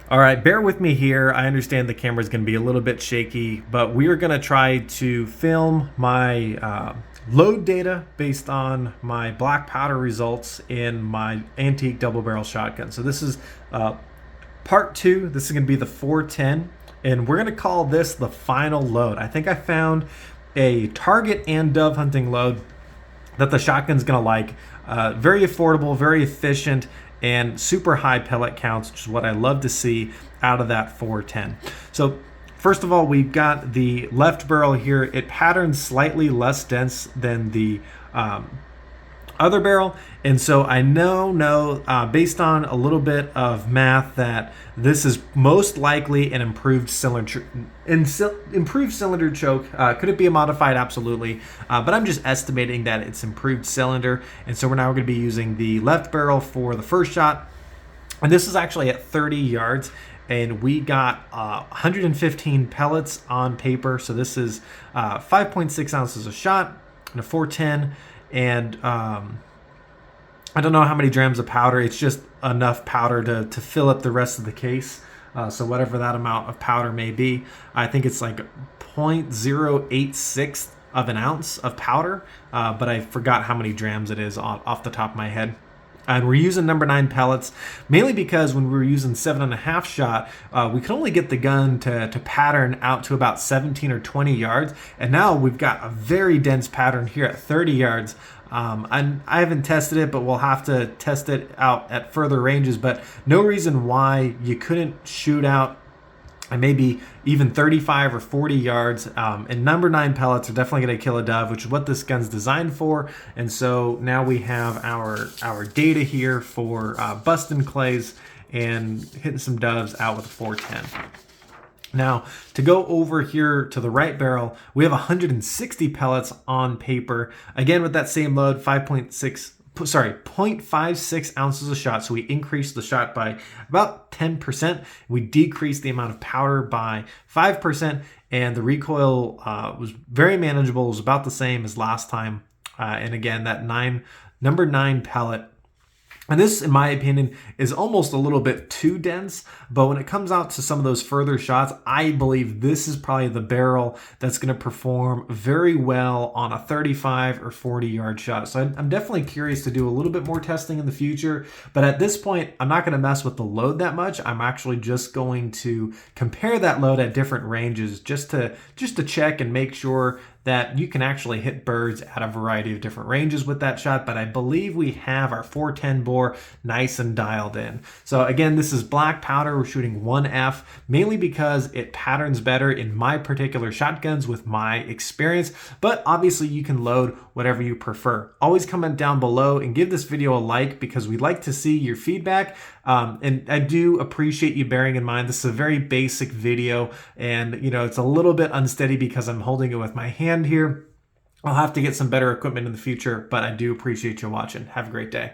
All right, bear with me here. I understand the camera is going to be a little bit shaky, but we are going to try to film my load data based on my black powder results in my antique double barrel shotgun. So this is part two. This is going to be the 410, and we're going to call this the final load. I think I found a target and dove hunting load that the shotgun's going to like. Very affordable, very efficient, and super high pellet counts, which is what I love to see out of that 410. So first of all, we've got the left barrel here. It patterns slightly less dense than the other barrel, and so I know based on a little bit of math that this is most likely an improved cylinder choke. Could it be a modified? Absolutely, but I'm just estimating that it's improved cylinder, and so we're now going to be using the left barrel for the first shot, and this is actually at 30 yards. And we got 115 pellets on paper, so this is 5.6 ounces a shot and a 410. And I don't know how many grams of powder. It's just enough powder to fill up the rest of the case. So whatever that amount of powder may be, I think it's like 0.086 of an ounce of powder, but I forgot how many grams it is off the top of my head. And we're using number 9 pellets, mainly because when we were using 7.5 shot, we could only get the gun to pattern out to about 17 or 20 yards. And now we've got a very dense pattern here at 30 yards. I haven't tested it, but we'll have to test it out at further ranges. But no reason why you couldn't shoot out and maybe even 35 or 40 yards. And number 9 pellets are definitely going to kill a dove, which is what this gun's designed for. And so now we have our data here for busting clays and hitting some doves out with a 410. Now, to go over here to the right barrel, we have 160 pellets on paper. Again, with that same load, 0.56 ounces a shot. So we increased the shot by about 10%. We decreased the amount of powder by 5%, and the recoil was very manageable. It was about the same as last time. And again, that number 9 pellet. And this, in my opinion, is almost a little bit too dense, but when it comes out to some of those further shots, I believe this is probably the barrel that's going to perform very well on a 35 or 40 yard shot. So I'm definitely curious to do a little bit more testing in the future, but at this point, I'm not going to mess with the load that much. I'm actually just going to compare that load at different ranges just to check and make sure that you can actually hit birds at a variety of different ranges with that shot. But I believe we have our 410 bore nice and dialed in. So again, this is black powder. We're shooting 1F, mainly because it patterns better in my particular shotguns with my experience, but obviously you can load whatever you prefer. Always comment down below and give this video a like, because we'd like to see your feedback. And I do appreciate you bearing in mind this is a very basic video, and it's a little bit unsteady because I'm holding it with my hand here. I'll have to get some better equipment in the future, but I do appreciate you watching. Have a great day.